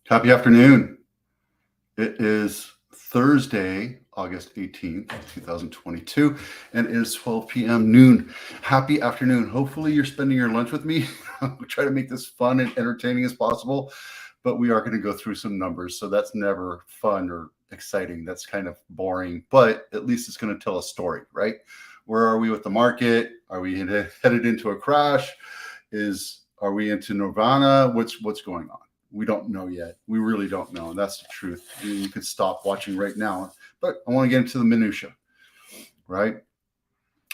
Happy afternoon. It is Thursday, August 18th, 2022, and it is 12 p.m. noon. Happy afternoon. Hopefully you're spending your lunch with me. We try to make this fun and entertaining as possible, but we are going to go through some numbers. So that's never fun or exciting. That's kind of boring, but at least it's going to tell a story, right? Where are we with the market? Are we headed into a crash? Are we into nirvana? What's going on? We don't know yet. We really don't know. And that's the truth. You could stop watching right now, but I want to get into the minutia, right?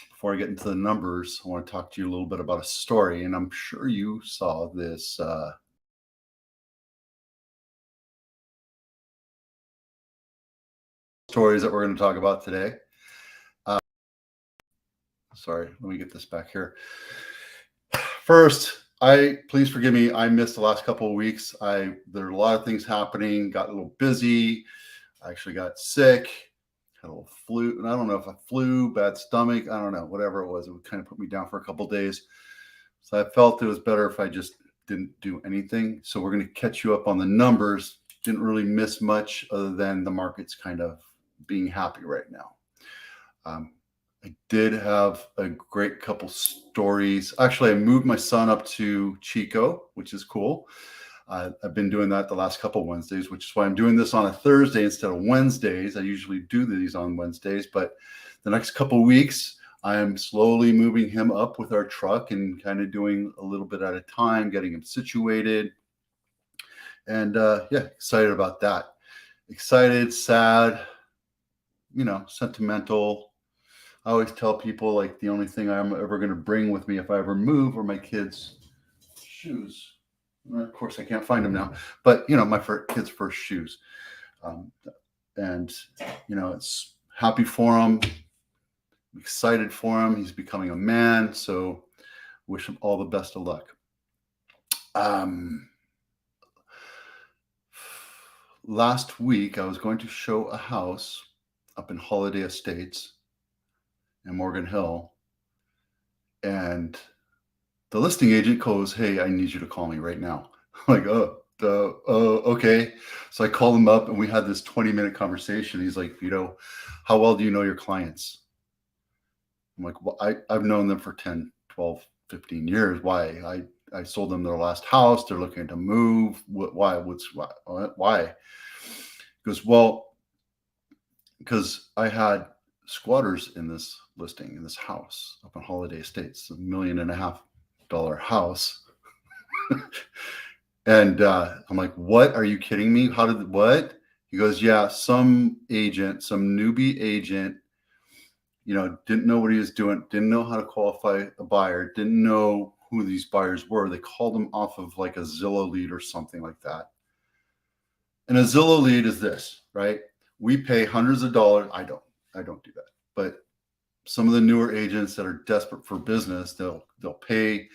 Before I get into the numbers, I want to talk to you a little bit about a story. And I'm sure you saw this stories that we're going to talk about today. Sorry, let me get this back here. First, please forgive me. I missed the last couple of weeks. There are a lot of things happening. Got a little busy. I actually got sick. Had a little flu, and I don't know if I flu, bad stomach. I don't know, whatever it was. It would kind of put me down for a couple of days. So I felt it was better if I just didn't do anything. So we're going to catch you up on the numbers. Didn't really miss much other than the market's kind of being happy right now. I did have a great couple stories. Actually, I moved my son up to Chico, which is cool. I've been doing that the last couple of Wednesdays, which is why I'm doing this on a Thursday instead of Wednesdays. I usually do these on Wednesdays, but the next couple of weeks, I am slowly moving him up with our truck and kind of doing a little bit at a time, getting him situated. And yeah, excited about that. Excited, sad, sentimental. I always tell people, like, the only thing I'm ever going to bring with me if I ever move are my kids' shoes. Of course, I can't find them now, but my kids' first shoes. And it's happy for him, excited for him. He's becoming a man, so wish him all the best of luck. Last week, I was going to show a house up in Holiday Estates in Morgan Hill, and the listing agent goes, "Hey, I need you to call me right now." I'm like, okay. So I called him up and we had this 20-minute conversation. He's like, how well do you know your clients? I'm like, well, I've known them for 10, 12, 15 years. Why? I sold them their last house. They're looking to move. Why? Why? He goes, well, because I had squatters in this listing, in this house up in Holiday Estates, $1.5 million house. And I'm like, what? Are you kidding me? What? He goes, yeah, some newbie agent, didn't know what he was doing, didn't know how to qualify a buyer, didn't know who these buyers were. They called them off of like a Zillow lead or something like that. And a Zillow lead is this, right? We pay hundreds of dollars. I don't do that. But some of the newer agents that are desperate for business, they'll pay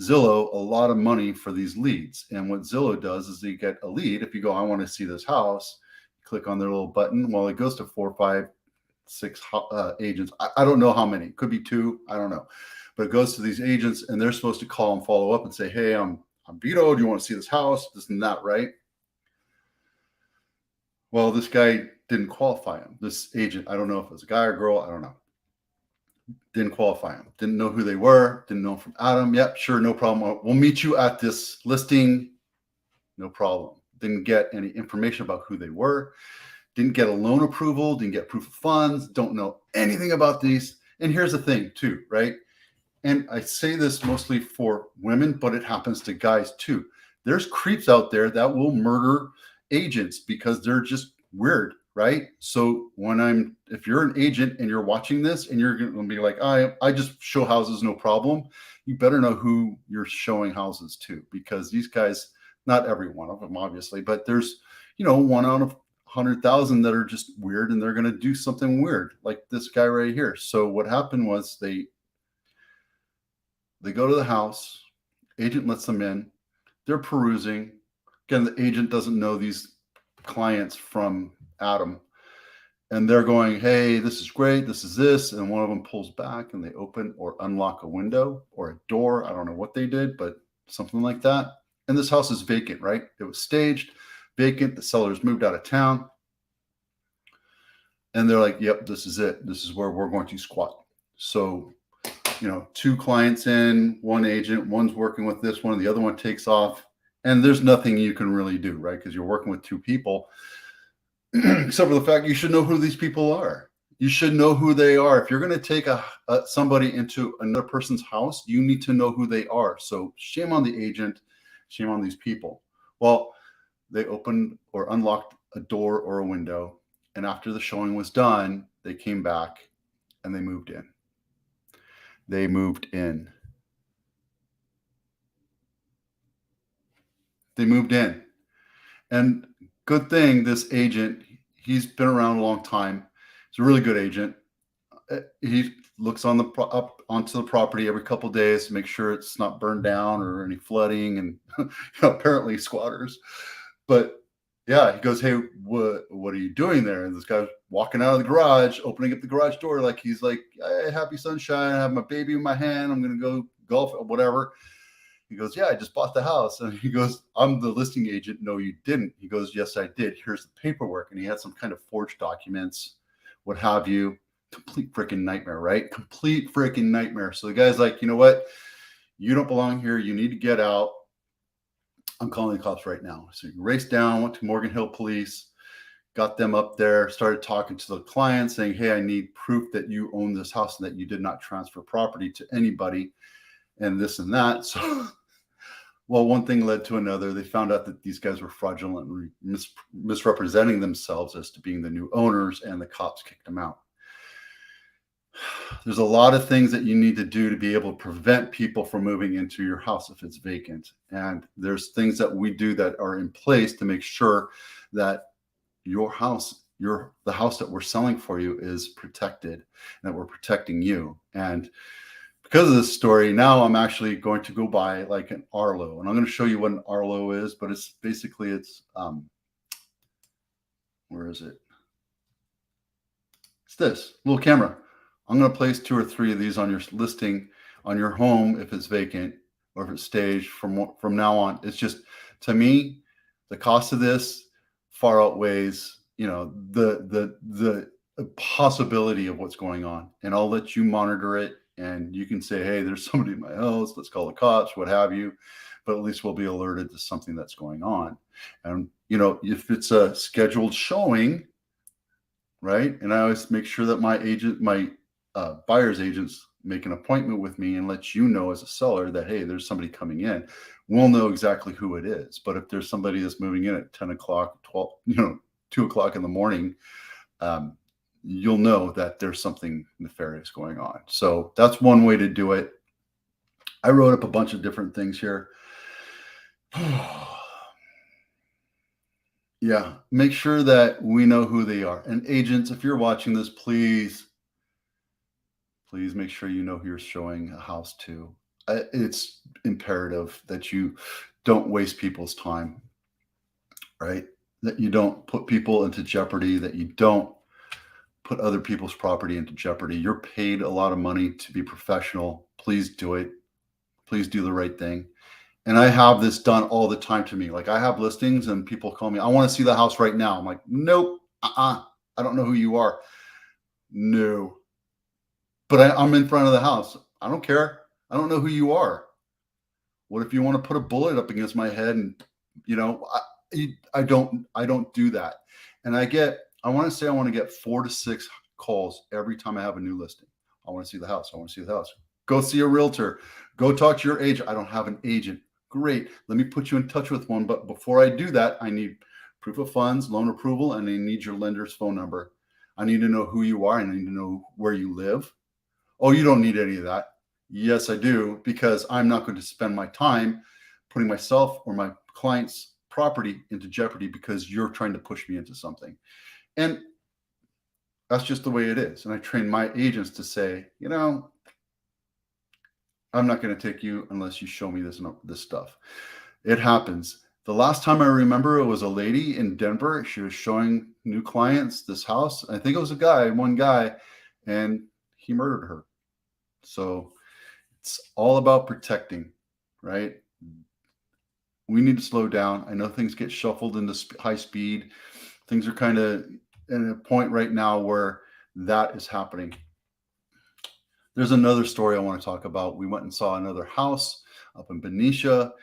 Zillow a lot of money for these leads. And what Zillow does is they get a lead. If you go, I want to see this house, click on their little button. Well, it goes to 4, 5, 6 agents. I don't know how many. It could be 2. I don't know. But it goes to these agents, and they're supposed to call and follow up and say, hey, I'm Vito. Do you want to see this house? This and that, right? Well, this guy didn't qualify him. This agent, I don't know if it was a guy or girl. I don't know. Didn't qualify him. Didn't know who they were. Didn't know from Adam. Yep, sure, no problem. We'll meet you at this listing. No problem. Didn't get any information about who they were. Didn't get a loan approval. Didn't get proof of funds. Don't know anything about these. And here's the thing too, right? And I say this mostly for women, but it happens to guys too. There's creeps out there that will murder agents because they're just weird, right? So if you're an agent and you're watching this and you're going to be like, I just show houses, no problem. You better know who you're showing houses to, because these guys, not every one of them, obviously, but there's, 1 out of 100,000 that are just weird, and they're going to do something weird like this guy right here. So what happened was they go to the house, agent lets them in, they're perusing. Again, the agent doesn't know these clients from Adam, and they're going, hey, this is great, this is this, and one of them pulls back and they open or unlock a window or a door. I don't know what they did, but something like that. And this house is vacant, right? It was staged, vacant. The seller's moved out of town. And they're like, yep, this is it. This is where we're going to squat. So, 2 clients in, 1 agent, one's working with this one, the other one takes off. And there's nothing you can really do, right? Because you're working with 2 people, except for the fact you should know who these people are. You should know who they are. If you're going to take somebody into another person's house, you need to know who they are. So shame on the agent, shame on these people. Well, they opened or unlocked a door or a window, and after the showing was done, they came back and they moved in. They moved in. They moved in. And good thing this agent, he's been around a long time. He's a really good agent. He looks on up onto the property every couple of days to make sure it's not burned down or any flooding and apparently squatters. But yeah, he goes, hey, what are you doing there? And this guy's walking out of the garage, opening up the garage door like he's like, hey, happy sunshine. I have my baby in my hand. I'm going to go golf or whatever. He goes, yeah, I just bought the house. And he goes, I'm the listing agent. No, you didn't. He goes, yes, I did. Here's the paperwork. And he had some kind of forged documents, what have you. Complete freaking nightmare, right? Complete freaking nightmare. So the guy's like, you know what? You don't belong here. You need to get out. I'm calling the cops right now. So he raced down, went to Morgan Hill Police, got them up there, started talking to the client saying, hey, I need proof that you own this house and that you did not transfer property to anybody and this and that. So, well, one thing led to another. They found out that these guys were fraudulently misrepresenting themselves as to being the new owners, and the cops kicked them out. There's a lot of things that you need to do to be able to prevent people from moving into your house if it's vacant. And there's things that we do that are in place to make sure that your house, the house that we're selling for you is protected, and that we're protecting you. And because of this story, now I'm actually going to go buy like an Arlo, and I'm going to show you what an Arlo is, but it's basically, where is it? It's this little camera. I'm going to place 2 or 3 of these on your listing, on your home if it's vacant or if it's staged from now on. It's just, to me, the cost of this far outweighs, the possibility of what's going on. And I'll let you monitor it, and you can say, hey, there's somebody in my house, let's call the cops, what have you. But at least we'll be alerted to something that's going on. And, if it's a scheduled showing, right? And I always make sure that my buyer's agents make an appointment with me and let you know as a seller that, hey, there's somebody coming in. We'll know exactly who it is. But if there's somebody that's moving in at 10 o'clock, 12, 2 o'clock in the morning, you'll know that there's something nefarious going on. So that's one way to do it. I wrote up a bunch of different things here. Yeah, make sure that we know who they are. And agents, if you're watching this, please make sure you know who you're showing a house to. It's imperative that you don't waste people's time, right? That you don't put people into jeopardy, that you don't put other people's property into jeopardy. You're paid a lot of money to be professional. Please do it. Please do the right thing. And I have this done all the time to me. Like, I have listings and people call me, I want to see the house right now. I'm like, nope, I don't know who you are. No. But I'm in front of the house. I don't care. I don't know who you are. What if you want to put a bullet up against my head? And, I don't do that. And I want to get 4 to 6 calls every time I have a new listing. I want to see the house. I want to see the house. Go see a realtor. Go talk to your agent. I don't have an agent. Great. Let me put you in touch with one. But before I do that, I need proof of funds, loan approval, and I need your lender's phone number. I need to know who you are, and I need to know where you live. Oh, you don't need any of that. Yes, I do, because I'm not going to spend my time putting myself or my client's property into jeopardy because you're trying to push me into something. And that's just the way it is. And I train my agents to say, I'm not going to take you unless you show me this stuff. It happens. The last time I remember, it was a lady in Denver. She was showing new clients this house. I think it was one guy, and he murdered her. So it's all about protecting, right? we need to slow down. I know things get shuffled into high speed. Things are kind of at a point right now where that is happening. There's another story I want to talk about. We went and saw another house up in Benicia,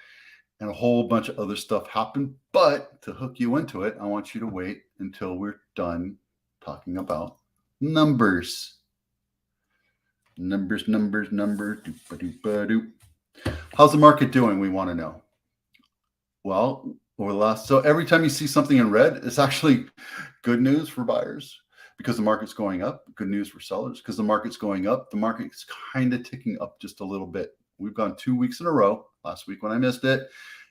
and a whole bunch of other stuff happened. But to hook you into it, I want you to wait until we're done talking about numbers. Numbers. Doop-a-doop-a-doop. How's the market doing? We want to know. Well, over the last, so every time you see something in red, it's actually good news for buyers because the market's going up. Good news for sellers because the market's going up. The market's kind of ticking up just a little bit. We've gone 2 weeks in a row. Last week when I missed it,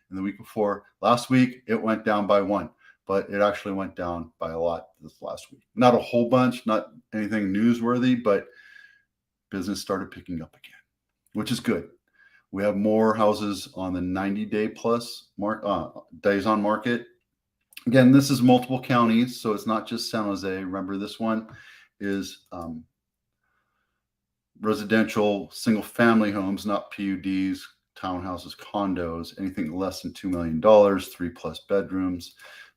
and the week before. Last week it went down by 1, but it actually went down by a lot this last week. Not a whole bunch, not anything newsworthy, but business started picking up again, which is good. We have more houses on the 90-day plus days on market. Again, this is multiple counties, so it's not just San Jose. Remember, this one is residential single-family homes, not PUDs, townhouses, condos, anything less than $2 million, 3+ bedrooms.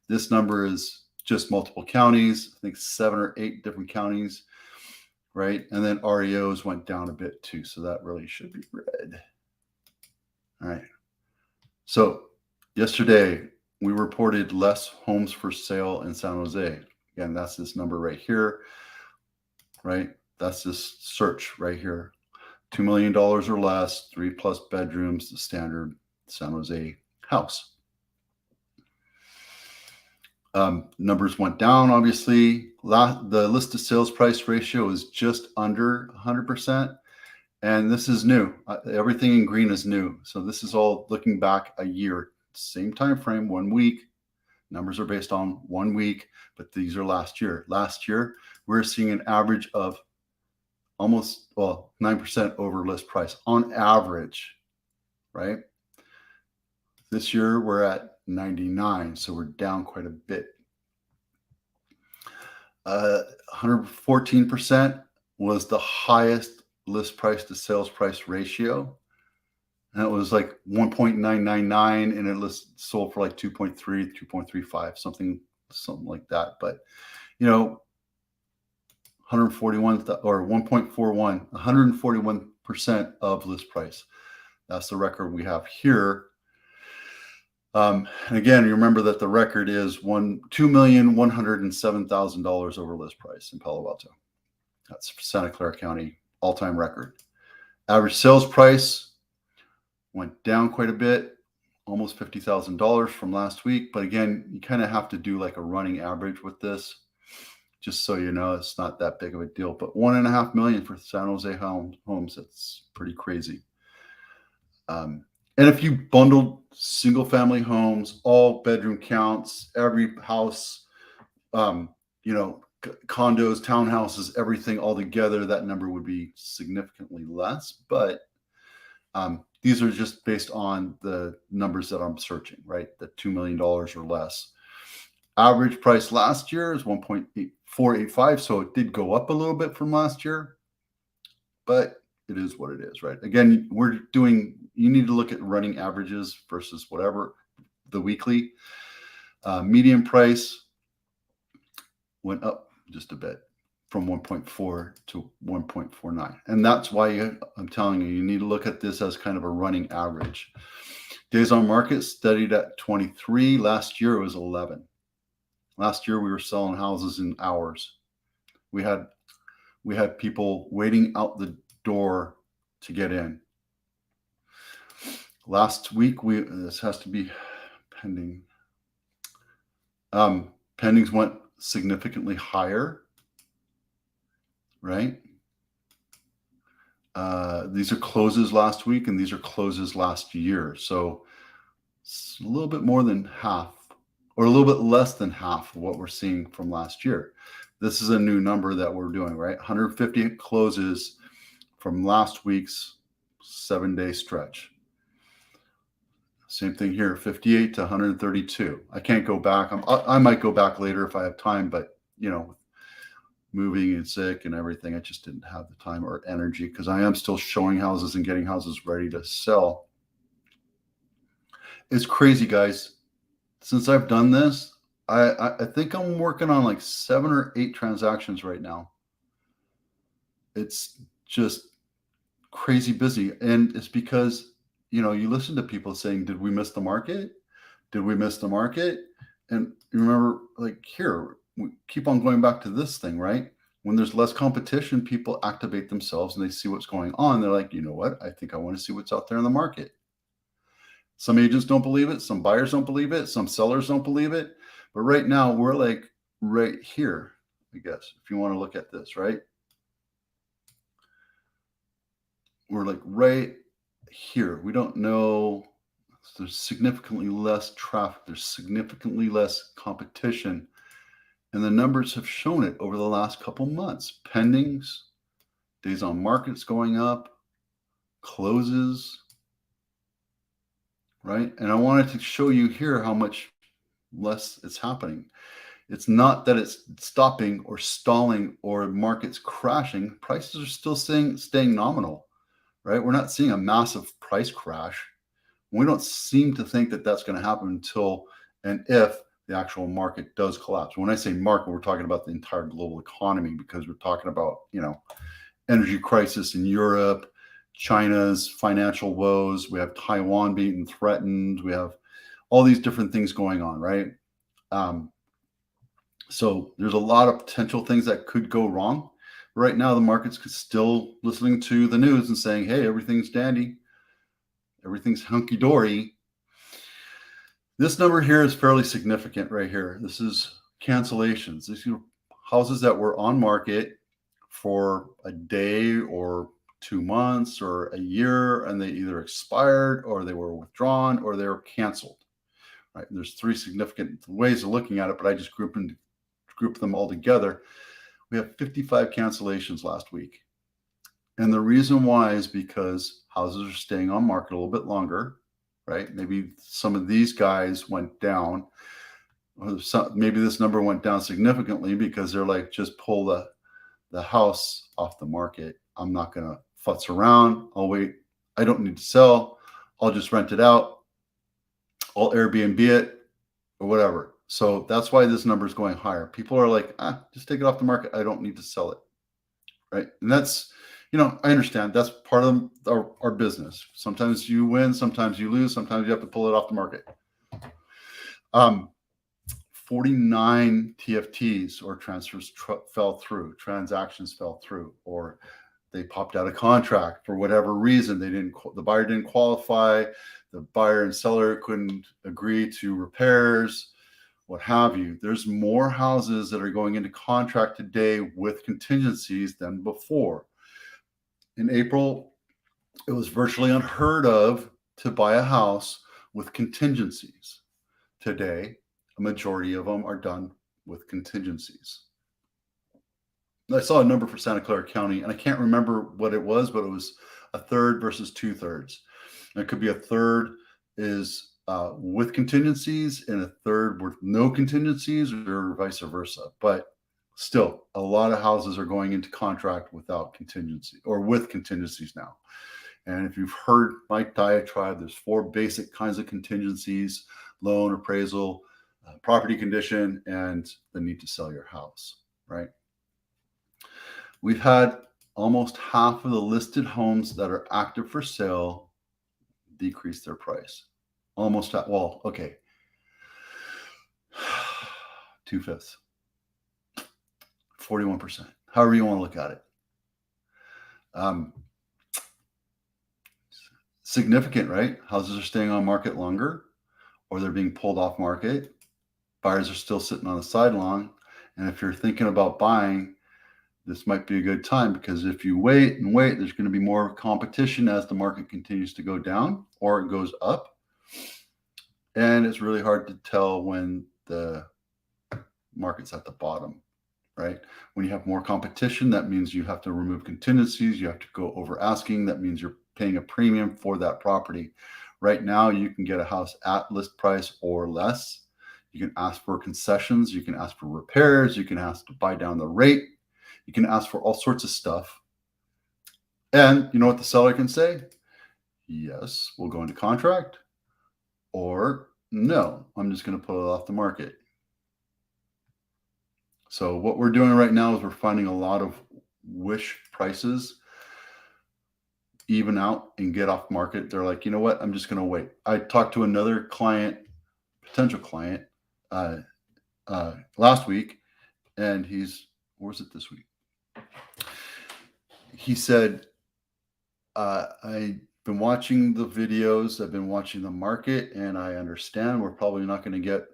This number is just multiple counties, I think 7 or 8 different counties, right? And then REOs went down a bit too, so that really should be red. All right. So yesterday we reported less homes for sale in San Jose. Again, that's this number right here, right? That's this search right here. $2 million or less, 3+ bedrooms, the standard San Jose house. Numbers went down, obviously. The list to sales price ratio is just under 100%. And this is new. Everything in green is new. So this is all looking back a year, same time frame, 1 week. Numbers are based on 1 week, but these are last year. Last year, we're seeing an average of almost 9% over list price on average, right? This year we're at 99, so we're down quite a bit. 114% was the highest list price to sales price ratio, and it was like 1.999, and it sold for like 2.3, 2.35, something like that. But 141 or 1.41, 141% of list price. That's the record we have here. And again, you remember that the record is $2,107,000 over list price in Palo Alto. That's Santa Clara County, all-time record. Average sales price went down quite a bit, almost $50,000 from last week. But again, you kind of have to do like a running average with this, just so you know, it's not that big of a deal. But $1.5 million for San Jose homes, that's pretty crazy. And if you bundled single family homes, all bedroom counts, every house, condos, townhouses, everything all together, that number would be significantly less. But these are just based on the numbers that I'm searching, right? The $2 million or less. Average price last year is 1.485, so it did go up a little bit from last year, but it is what it is, right? Again, you need to look at running averages versus whatever, the weekly. Median price went up just a bit from 1.4 to 1.49. And that's why I'm telling you need to look at this as kind of a running average. Days on market studied at 23. Last year it was 11. Last year we were selling houses in hours. We had people waiting out the door to get in. Last week this has to be pending. Pendings went significantly higher, right? These are closes last week and these are closes last year. So it's a little bit more than half, or a little bit less than half of what we're seeing from last year. This is a new number that we're doing, right? 150 closes from last week's 7-day stretch. Same thing here, 58 to 132. I can't go back. I might go back later if I have time, but moving and sick and everything, I just didn't have the time or energy because I am still showing houses and getting houses ready to sell. It's crazy, guys. Since I've done this, I think I'm working on like 7 or 8 transactions right now. It's just crazy busy. And it's because, you listen to people saying, did we miss the market? Did we miss the market? And you remember, like, here, we keep on going back to this thing, right? When there's less competition, people activate themselves and they see what's going on. They're like, you know what? I think I want to see what's out there in the market. Some agents don't believe it. Some buyers don't believe it. Some sellers don't believe it. But right now, we're like right here, I guess, if you want to look at this, right? We're like right here. We don't know. There's significantly less traffic. There's significantly less competition. And the numbers have shown it over the last couple months. Pendings, days on market's going up, closes, right? And I wanted to show you here how much less it's happening. It's not that it's stopping or stalling or market's crashing. Prices are still staying nominal, right? We're not seeing a massive price crash. We don't seem to think that that's going to happen until and if the actual market does collapse. When I say market, we're talking about the entire global economy, because we're talking about, energy crisis in Europe, China's financial woes. We have Taiwan being threatened. We have all these different things going on, right? So there's a lot of potential things that could go wrong. Right now, the market's still listening to the news and saying, hey, everything's dandy. Everything's hunky-dory. This number here is fairly significant right here. This is cancellations. These are houses that were on market for a day or 2 months or a year, and they either expired or they were withdrawn or they were canceled. Right? And there's 3 significant ways of looking at it, but I just group them all together. We have 55 cancellations last week. And the reason why is because houses are staying on market a little bit longer, right? Maybe some of these guys went down. Or maybe this number went down significantly because they're like, just pull the house off the market. I'm not going to futz around. I'll wait. I don't need to sell. I'll just rent it out. I'll Airbnb it or whatever. So that's why this number is going higher. People are like, just take it off the market. I don't need to sell it, right? And that's, I understand that's part of our business. Sometimes you win, sometimes you lose, sometimes you have to pull it off the market. 49 TFTs or transfers fell through, transactions fell through, or they popped out of contract for whatever reason. The buyer didn't qualify, the buyer and seller couldn't agree to repairs, what have you. There's more houses that are going into contract today with contingencies than before. In April, it was virtually unheard of to buy a house with contingencies. Today, a majority of them are done with contingencies. I saw a number for Santa Clara County, and I can't remember what it was, but it was a third versus 2/3. And it could be a third is with contingencies and a third with no contingencies, or vice versa. But still, a lot of houses are going into contract without contingency or with contingencies now. And if you've heard my diatribe, there's 4 basic kinds of contingencies: loan, appraisal, property condition, and the need to sell your house, right? We've had almost half of the listed homes that are active for sale decrease their price. Almost half. Well, okay. 2/5. 41%. However you want to look at it. Significant, right? Houses are staying on market longer, or they're being pulled off market. Buyers are still sitting on the sideline. And if you're thinking about buying, this might be a good time, because if you wait and wait, there's going to be more competition as the market continues to go down or it goes up. And it's really hard to tell when the market's at the bottom, right? When you have more competition, that means you have to remove contingencies. You have to go over asking. That means you're paying a premium for that property. Right now, you can get a house at list price or less. You can ask for concessions. You can ask for repairs. You can ask to buy down the rate. You can ask for all sorts of stuff. And you know what the seller can say? Yes, we'll go into contract. or no, I'm just going to put it off the market. So what we're doing right now is we're finding a lot of wish prices even out and get off market. They're like, you know what? I'm just going to wait. I talked to another client, potential client, last week, and where was it this week? He said, I've been watching the videos, I've been watching the market, and I understand we're probably not going to get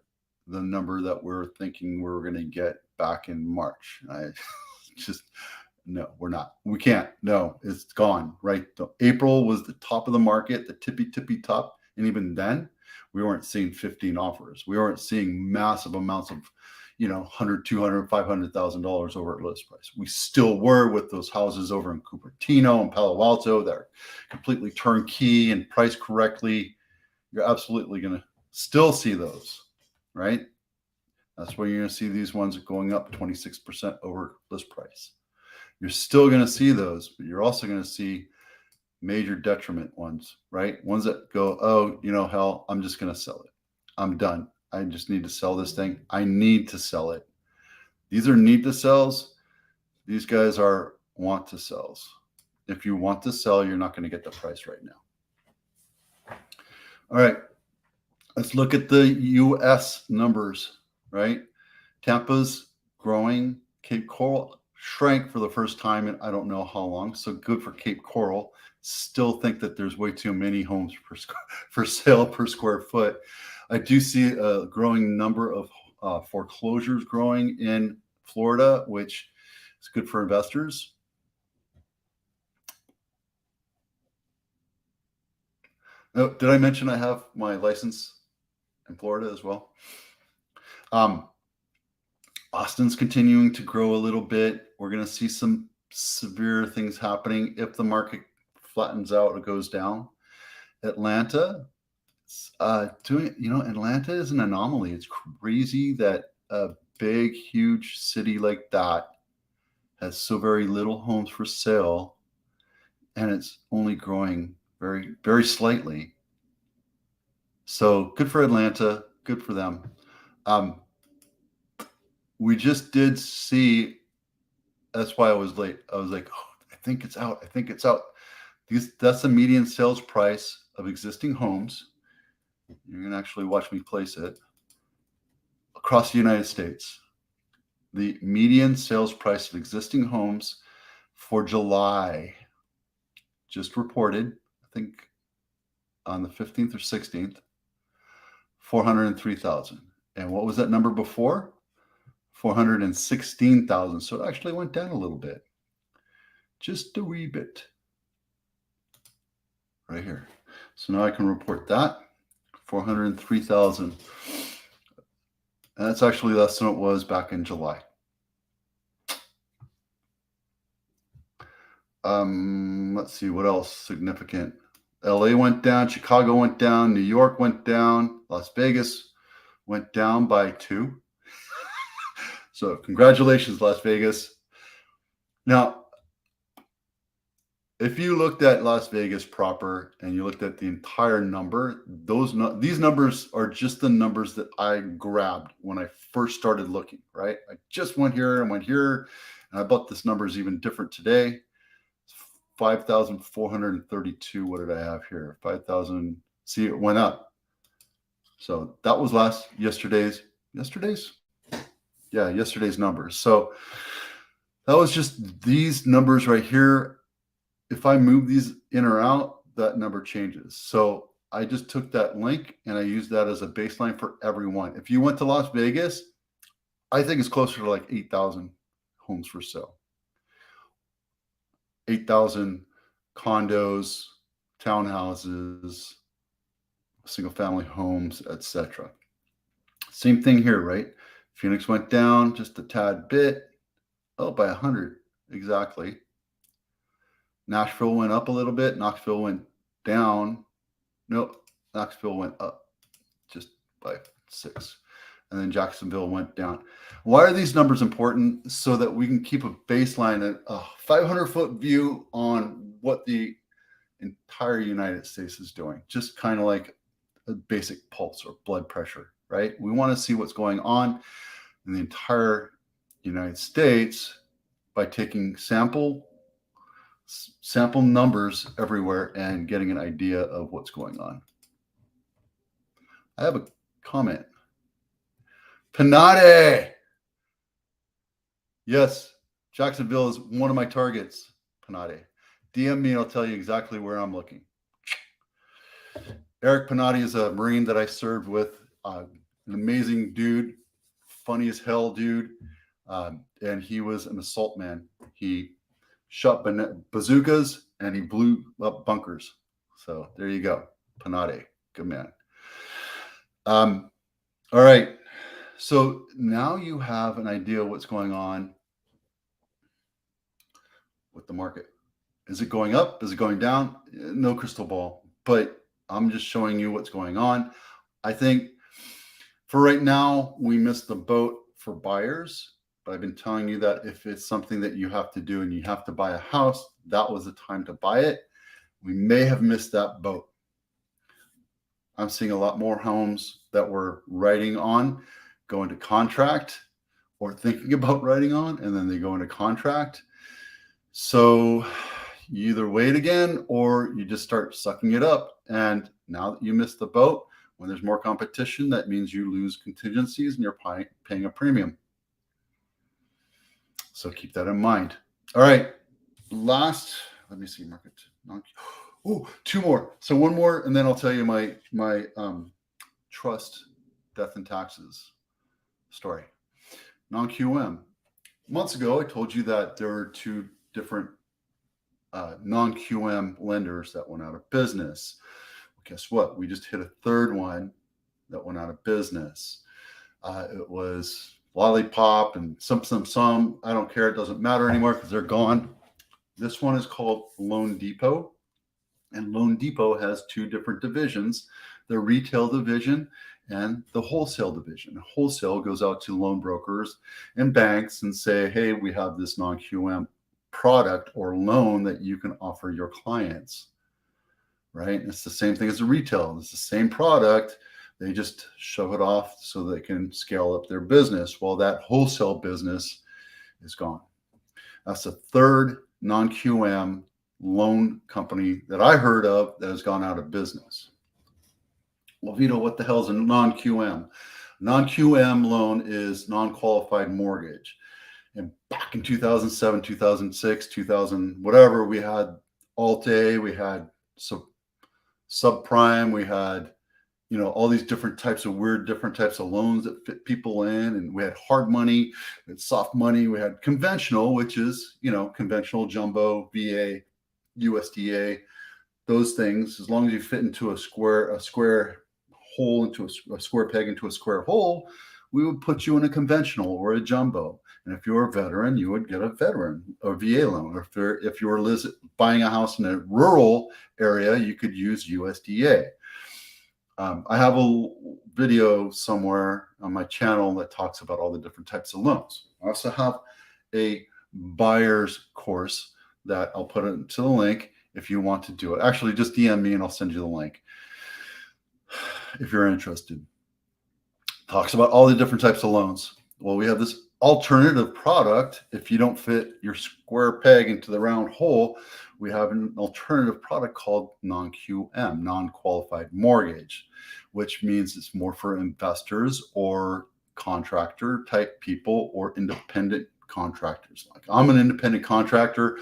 the number that we're thinking we're going to get back in March. I just, no, we're not. We can't. No, it's gone, right? April was the top of the market, the tippy top. And even then, we weren't seeing 15 offers. We weren't seeing massive amounts of, $100, $200, $500,000 over at list price. We still were with those houses over in Cupertino and Palo Alto that are completely turnkey and priced correctly. You're absolutely going to still see those, right? That's where you're going to see these ones going up 26% over list price. You're still going to see those, but you're also going to see major detriment ones, right? Ones that go, oh, hell, I'm just going to sell it. I'm done. I just need to sell this thing. I need to sell it. These are need to sells. These guys are want to sells. If you want to sell, you're not going to get the price right now. All right. Let's look at the U.S. numbers, right? Tampa's growing. Cape Coral shrank for the first time in I don't know how long. So good for Cape Coral. Still think that there's way too many homes for sale per square foot. I do see a growing number of foreclosures growing in Florida, which is good for investors. Oh, did I mention I have my license in Florida as well? Austin's continuing to grow a little bit. We're going to see some severe things happening if the market flattens out or goes down. Atlanta, Atlanta is an anomaly. It's crazy that a big, huge city like that has so very little homes for sale, and it's only growing very, very slightly. So good for Atlanta. Good for them. We just did see, that's why I was late. I was like, oh, I think it's out. That's the median sales price of existing homes. You're going to actually watch me place it across the United States. The median sales price of existing homes for July just reported, I think on the 15th or 16th, 403,000. And what was that number before? 416,000. So it actually went down a little bit. Just a wee bit. Right here. So now I can report that. 403,000. And that's actually less than it was back in July. Let's see what else significant. LA went down, Chicago went down, New York went down, Las Vegas went down by 2. So congratulations, Las Vegas. Now, if you looked at Las Vegas proper and you looked at the entire number, these numbers are just the numbers that I grabbed when I first started looking, right? I just went here, and I bet this number is even different today. 5,432. What did I have here? 5,000. See, it went up. So that was yesterday's numbers. So that was just these numbers right here. If I move these in or out, that number changes. So I just took that link and I used that as a baseline for everyone. If you went to Las Vegas, I think it's closer to like 8,000 homes for sale. 8,000 condos, townhouses, single-family homes, etc. Same thing here, right? Phoenix went down just a tad bit. Oh, by 100, exactly. Nashville went up a little bit. Knoxville went down. Nope, Knoxville went up just by 6. And then Jacksonville went down. Why are these numbers important? So that we can keep a baseline, a 500-foot view on what the entire United States is doing. Just kind of like a basic pulse or blood pressure, right? We want to see what's going on in the entire United States by taking sample numbers everywhere and getting an idea of what's going on. I have a comment. Panade. Yes, Jacksonville is one of my targets. Panade. DM me and I'll tell you exactly where I'm looking. Eric Panade is a Marine that I served with. An amazing dude, funny as hell dude. And he was an assault man. He shot bazookas and he blew up bunkers. So there you go. Panade. Good man. All right. So now you have an idea of what's going on with the market. Is it going up? Is it going down? No crystal ball, but I'm just showing you what's going on. I think for right now, we missed the boat for buyers, but I've been telling you that if it's something that you have to do and you have to buy a house, that was the time to buy it. We may have missed that boat. I'm seeing a lot more homes that we're writing on go into contract or thinking about writing on, and then they go into contract. So you either wait again or you just start sucking it up. And now that you missed the boat, when there's more competition, that means you lose contingencies and you're paying a premium. So keep that in mind. All right. Last, let me see, market. Oh, two more. So one more, and then I'll tell you my trust, death, and taxes story. Non-QM. Months ago, I told you that there were two different non-QM lenders that went out of business. Well, guess what? We just hit a third one that went out of business. It was Lollipop and some. I don't care. It doesn't matter anymore because they're gone. This one is called Loan Depot. And Loan Depot has two different divisions, the retail division and the wholesale division. Wholesale goes out to loan brokers and banks and say, hey, we have this non-QM product or loan that you can offer your clients, right? And it's the same thing as the retail. It's the same product. They just shove it off so they can scale up their business. Well, that wholesale business is gone. That's the third non-QM loan company that I heard of that has gone out of business. Well, Vito, what the hell is a non-QM? Non-QM loan is non-qualified mortgage. And back in 2007, 2006, 2000, whatever, we had Alt-A, we had subprime, we had, all these different types of different types of loans that fit people in. And we had hard money, we had soft money, we had conventional, which is, conventional jumbo, VA, USDA, those things. As long as you fit into a square hole, into a square peg into a square hole, we would put you in a conventional or a jumbo. And if you're a veteran, you would get a veteran or VA loan. Or if you were buying a house in a rural area, you could use USDA. I have a video somewhere on my channel that talks about all the different types of loans. I also have a buyer's course that I'll put into the link if you want to do it. Actually, just DM me and I'll send you the link if you're interested. Talks about all the different types of loans. Well, we have this alternative product. If you don't fit your square peg into the round hole, we have an alternative product called non-QM, non-qualified mortgage, which means it's more for investors or contractor type people or independent contractors. Like I'm an independent contractor.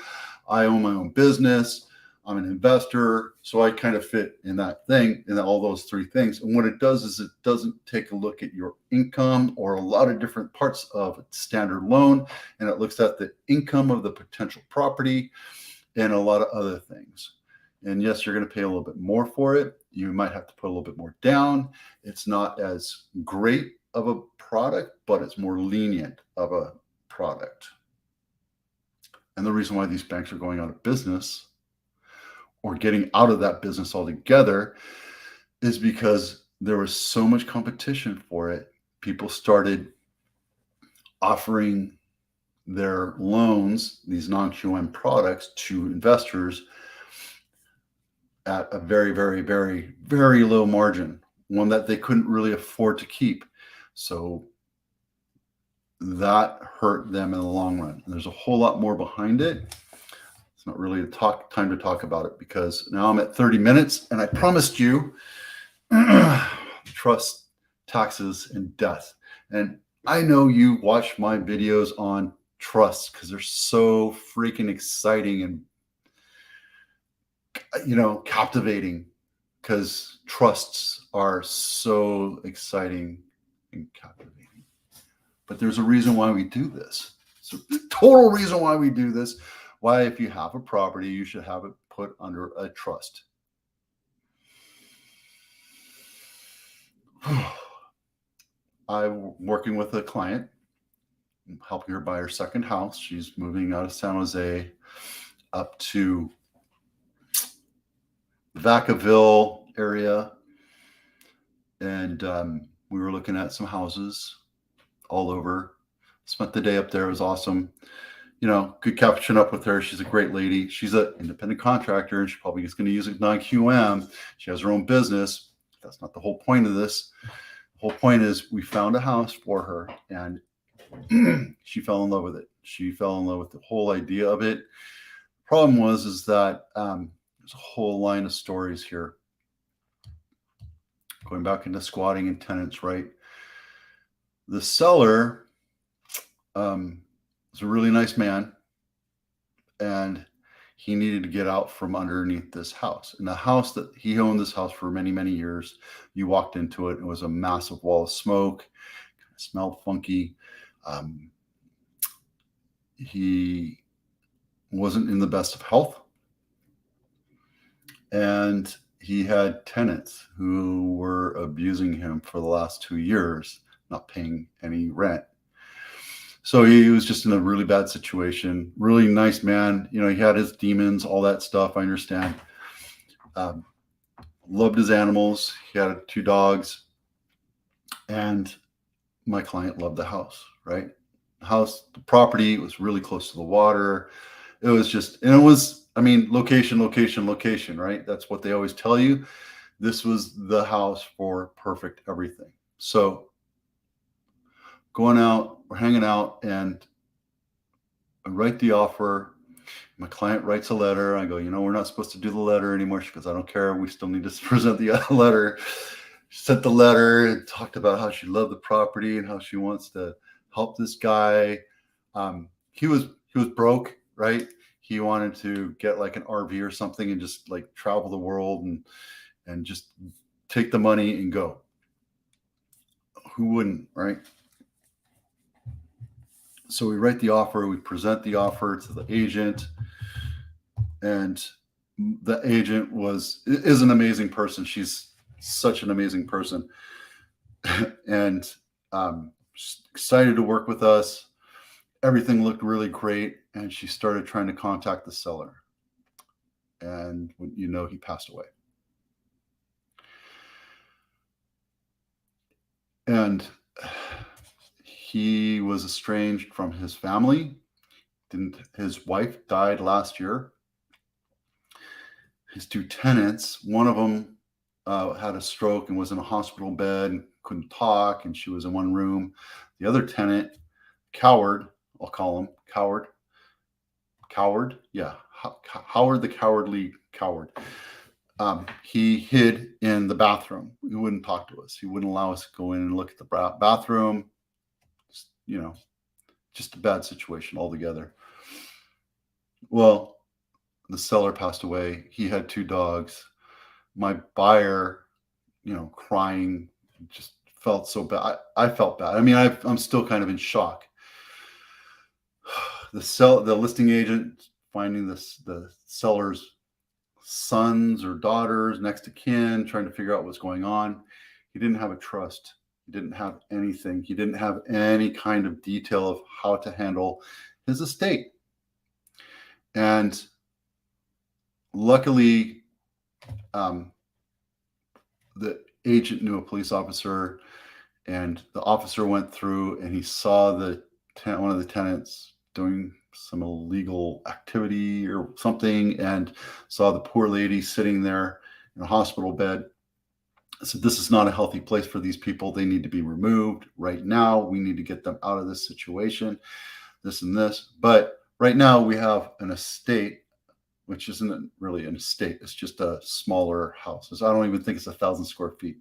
I own my own business. I'm an investor. So I kind of fit in that thing, in all those three things. And what it does is it doesn't take a look at your income or a lot of different parts of a standard loan. And it looks at the income of the potential property and a lot of other things. And yes, you're going to pay a little bit more for it. You might have to put a little bit more down. It's not as great of a product, but it's more lenient of a product. And the reason why these banks are going out of business or getting out of that business altogether is because there was so much competition for it. People started offering their loans, these non-QM products, to investors at a very, very, very, very low margin. one that they couldn't really afford to keep. So that hurt them in the long run. And there's a whole lot more behind it. It's not really time to talk about it, because now I'm at 30 minutes and I promised you trust, taxes, and death. And I know you watch my videos on trust because they're so freaking exciting and, captivating, because trusts are so exciting and captivating. But there's a reason why we do this. It's a total reason why we do this. Why, if you have a property, you should have it put under a trust. I'm working with a client, helping her buy her second house. She's moving out of San Jose up to Vacaville area. And we were looking at some houses all over. Spent the day up there. It was awesome. Good catching up with her. She's a great lady. She's an independent contractor, and she probably is going to use a non-QM. She has her own business. That's not the whole point of this. The whole point is we found a house for her, and she fell in love with it. She fell in love with the whole idea of it. Problem is that there's a whole line of stories here. Going back into squatting and tenants, right? The seller was a really nice man, and he needed to get out from underneath this house. And the house that he owned, this house for many, many years, you walked into it, it was a massive wall of smoke, kind of smelled funky. He wasn't in the best of health, and he had tenants who were abusing him for the last 2 years, not paying any rent. So he was just in a really bad situation. Really nice man. He had his demons, all that stuff. I understand. Loved his animals. He had 2 dogs. And my client loved the house, right? The property was really close to the water. It was location, right? That's what they always tell you. This was the house for perfect everything. So going out, we're hanging out, and I write the offer. My client writes a letter. I go, we're not supposed to do the letter anymore. She goes, I don't care. We still need to present the letter. She sent the letter and talked about how she loved the property and how she wants to help this guy. He was broke, right? He wanted to get like an RV or something and just like travel the world and just take the money and go. Who wouldn't, right? So we write the offer, we present the offer to the agent, and the agent is an amazing person. She's such an amazing person, and excited to work with us. Everything looked really great, and she started trying to contact the seller, and he passed away. And he was estranged from his family. His wife died last year. His 2 tenants, one of them had a stroke and was in a hospital bed and couldn't talk, and she was in one room. The other tenant, coward, I'll call him coward. Yeah, Howard the cowardly coward. He hid in the bathroom. He wouldn't talk to us. He wouldn't allow us to go in and look at the bathroom. Just a bad situation altogether. Well, the seller passed away. He had 2 dogs. My buyer, crying, just felt so bad. I felt bad. I'm still kind of in shock. The listing agent finding the seller's sons or daughters, next of kin, trying to figure out what's going on. He didn't have a trust. He didn't have anything. He didn't have any kind of detail of how to handle his estate. And luckily, the agent knew a police officer, and the officer went through and he saw one of the tenants doing some illegal activity or something, and saw the poor lady sitting there in a hospital bed. So this is not a healthy place for these people. They need to be removed right now. We need to get them out of this situation, this and this. But right now we have an estate, which isn't really an estate. It's just a smaller house. I don't even think it's 1,000 square feet.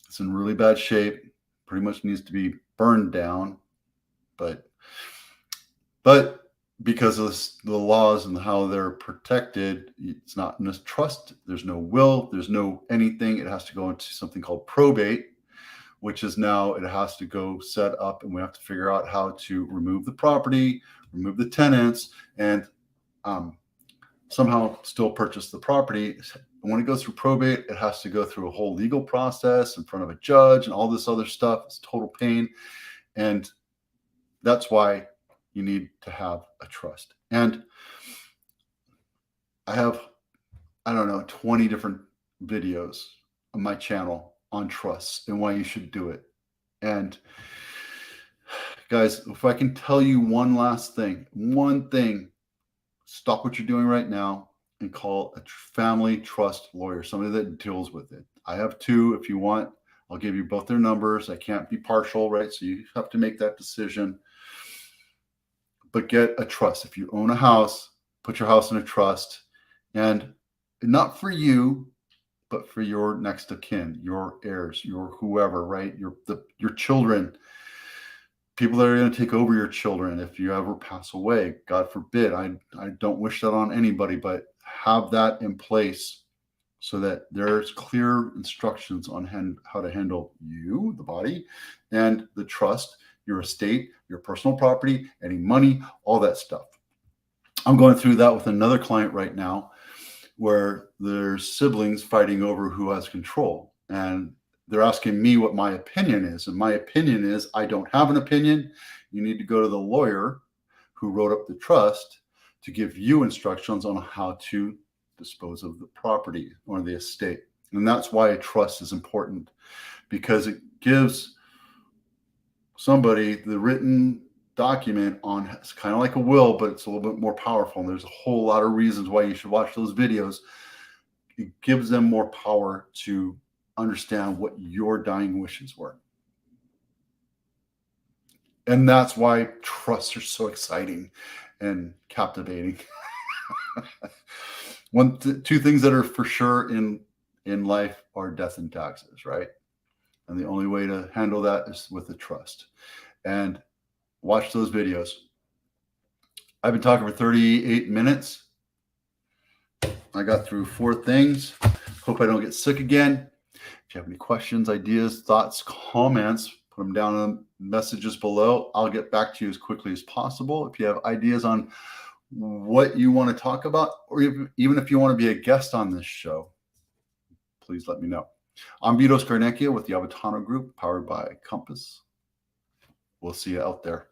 It's in really bad shape. Pretty much needs to be burned down. But because of the laws and how they're protected, it's not in a trust. There's no will. There's no anything. It has to go into something called probate, which is now it has to go set up, and we have to figure out how to remove the property, remove the tenants, and somehow still purchase the property. And when it goes through probate, it has to go through a whole legal process in front of a judge and all this other stuff. It's total pain. And that's why you need to have a trust. And I have, 20 different videos on my channel on trusts and why you should do it. And guys, if I can tell you one last thing, stop what you're doing right now and call a family trust lawyer, somebody that deals with it. I have two. If you want, I'll give you both their numbers. I can't be partial, right? So you have to make that decision. But get a trust. If you own a house, put your house in a trust, and not for you, but for your next of kin, your heirs, your whoever, right? Your children, people that are going to take over your children if you ever pass away. God forbid. I don't wish that on anybody, but have that in place so that there's clear instructions on how to handle you, the body, and the trust, your estate, your personal property, any money, all that stuff. I'm going through that with another client right now where there's siblings fighting over who has control. And they're asking me what my opinion is. And my opinion is I don't have an opinion. You need to go to the lawyer who wrote up the trust to give you instructions on how to dispose of the property or the estate. And that's why a trust is important, because it gives somebody the written document on, it's kind of like a will, but it's a little bit more powerful. And there's a whole lot of reasons why you should watch those videos. It gives them more power to understand what your dying wishes were. And that's why trusts are so exciting and captivating. Two things that are for sure in life are death and taxes, right? And the only way to handle that is with a trust. And watch those videos. I've been talking for 38 minutes. I got through 4 things. Hope I don't get sick again. If you have any questions, ideas, thoughts, comments, put them down in the messages below. I'll get back to you as quickly as possible. If you have ideas on what you want to talk about, or even if you want to be a guest on this show, please let me know. I'm Vito Scarnecchia with the Avatano Group, powered by Compass. We'll see you out there.